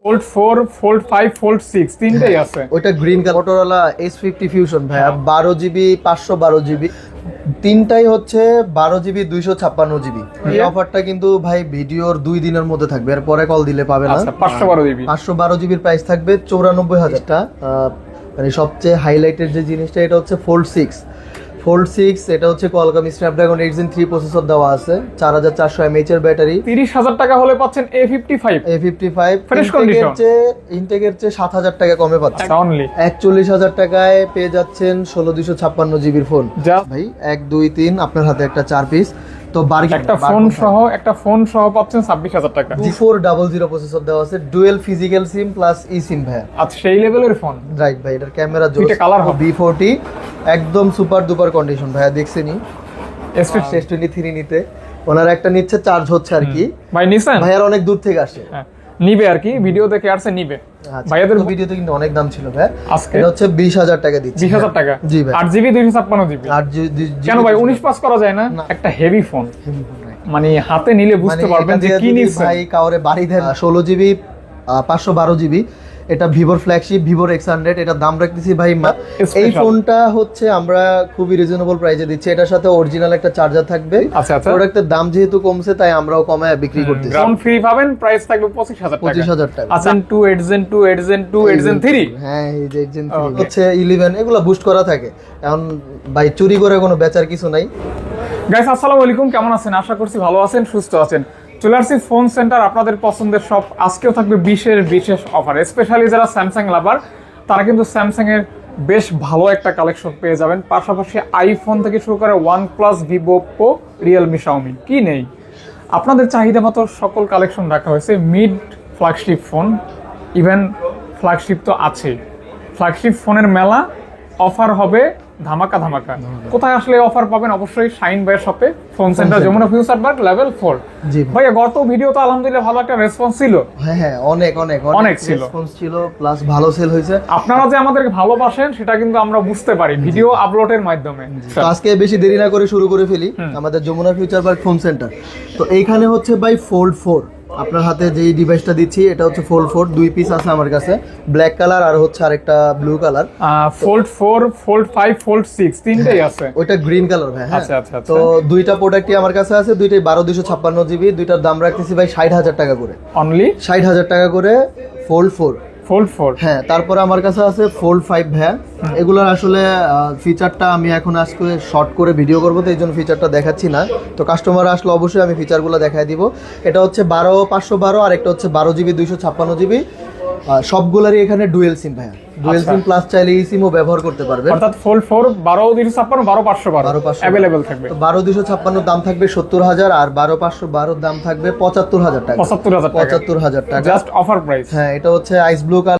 Fold 4, fold 5, fold 6 তিনটেই আছে। ওইটা green colour Motorola S50 fusion ভাইয়া, 12GB 512GB তিনটাই হচ্ছে 12GB 256GB। এই অফারটা কিন্তু ভাই ভিডিওর 2 দিনের মধ্যে থাকবে, এরপরে কল দিলে পাবে না। আচ্ছা 512GB 512GBর প্রাইস থাকবে 94,000 মানে সবচেয়ে হাইলাইটেড যে জিনিসটা এটা হচ্ছে ফোল্ড 6 এটা হচ্ছে কোয়ালকম স্ন্যাপড্রাগন 8 Gen 3 প্রসেসর দেওয়া আছে, 4400 mAh এর ব্যাটারি। 30,000 টাকা হলে পাচ্ছেন A55 ফ্রেশ কন্ডিশন। ইনটেকের চেয়ে 7,000 টাকা কমে পাচ্ছেন অনলি 41,000 টাকায় পেয়ে যাচ্ছেন 16256GBর ফোন। ভাই 1 2 3 আপনার হাতে একটা 4 পিস তো একটা ফোন সহ পাচ্ছেন 26,000 টাকা। G400 প্রসেসর দেওয়া আছে, ডুয়েল ফিজিক্যাল সিম প্লাস ই সিম ভাই। আচ্ছা সেই লেভেলের ফোন, রাইট ভাই। এটার ক্যামেরা জোস, দুইটা কালার হবে। B40 একদম সুপার ডুপার কন্ডিশন ভাইয়া, দেখছেনই S23 নিতে ওনার একটা নিচ্ছে, চার্জ হচ্ছে আর কি। ভাই নিছেন? ভাইয়ার অনেক দূর থেকে আসে, নিবে আর কি, ভিডিও দেখে আসছে নিবে। ভাইয়াদের ভিডিওতে কিন্তু অনেক দাম ছিল ভাই, আজকে এটা হচ্ছে 20,000 টাকা দিচ্ছি। 20,000 টাকা? জি ভাই। 8GB 256GB। কেন ভাই 19 পাস করা যায় না? একটা হেভি ফোন, মানে হাতে নিলে বুঝতে পারবেন যে কি নিচ্ছেন। ভাই কাউরে বাড়ি দেন 16GB 512GB, এটা ভিভোর ফ্ল্যাগশিপ ভিভোর X100, এটা দাম রাখতেছি ভাই এই ফোনটা হচ্ছে আমরা খুবই রিজনেবল প্রাইসে দিচ্ছি। এটার সাথে অরিজিনাল একটা চার্জার থাকবে। আচ্ছা আচ্ছা, প্রোডাক্টের দাম যেহেতু কমছে তাই আমরাও কমায় বিক্রি করতেছি। ফোন ফ্রি পাবেন, প্রাইস থাকবে 25,000 টাকা। আচ্ছা 2 8 Gen 2 8 Gen 2 8 Gen 3, হ্যাঁ এই যে 8 Gen 3 হচ্ছে 11, এগুলো বুস্ট করা থাকে। এখন ভাই চুরি করে কোনো বেচার কিছু নাই। গাইস আসসালামু আলাইকুম, কেমন আছেন? আশা করছি ভালো আছেন, সুস্থ আছেন। চলে আসছি ফোন সেন্টার, আপনাদের পছন্দের সব। আজকেও থাকবে বিশেষ অফার। স্পেশালি যারা স্যামসাং লাভার তারা কিন্তু স্যামসাং এর বেশ ভালো একটা কালেকশন পেয়ে যাবেন। পাশাপাশি আইফোন থেকে শুরু করে OnePlus, Vivo, Oppo, Realme, Xiaomi, কি নেই আপনাদের চাহিদা মতো সকল কালেকশন রাখা হয়েছে। Mid flagship phone, even flagship তো আছেই। ফ্ল্যাগশিপ ফোনের মেলা, অফার হবে ধামাকা। কোথায় আসলে অফার পাবেন? অবশ্যই শাইন ভাইয়ের শপে, phone centre, Jamuna Future Park, level 4। জি ভাইয়া গত ভিডিও তো আলহামদুলিল্লাহ ভালো একটা রেসপন্স ছিল। হ্যাঁ অনেক ছিল, রেসপন্স ছিল, প্লাস ভালো সেল হয়েছে। আপনারা যে আমাদেরকে ভালোবাসেন সেটা কিন্তু আমরা বুঝতে পারি ভিডিও আপলোডের মাধ্যমে। আজকে বেশি দেরি না করে শুরু করে ফেলি আমাদের Jamuna Future Park phone centre. তো এইখানে হচ্ছে ভাই ফোল্ড 4 আপনার হাতে যেই ডিভাইসটা দিচ্ছি এটা হচ্ছে ফোল্ড 4, 2 পিস আছে আমার কাছে, ব্ল্যাক কালার আর হচ্ছে আরেকটা blue colour. Fold 4, fold 5, fold 6 তিনটেই আছে। ওইটা গ্রিন কালার ভাই। হ্যাঁ আচ্ছা। তো দুইটা প্রোডাক্টই আমার কাছে আছে, দুইটাই 12/256GB। দুইটার দাম রাখতেছি ভাই 60,000 টাকা করে, অনলি 60,000 টাকা করে ফোল্ড 4। হ্যাঁ, তারপরে আমার কাছে আছে ফোল্ড 5 ভাই। এগুলোর আসলে ফিচারটা আমি এখন আজকে শর্ট করে ভিডিও করবো, তো এই জন্য ফিচারটা দেখাচ্ছি না। তো কাস্টমার আসলে অবশ্যই আমি ফিচারগুলো দেখাই দিব। এটা হচ্ছে 12/512 আর একটা হচ্ছে 12GB 256GB। সবগুলারই এখানে ডুয়েল সিম ভাইয়া, ডুয়েল সিম প্লাস চাইলে এই সিমও ব্যবহার করতে পারবেন। অর্থাৎ ফোল্ড 4 12/256 12/512 अवेलेबल থাকবে। তো 12/256 দাম থাকবে 70,000 আর 12/512 দাম থাকবে 75,000 টাকা। 75,000 টাকা জাস্ট অফার প্রাইস। হ্যাঁ, এটা হচ্ছে আইস ব্লু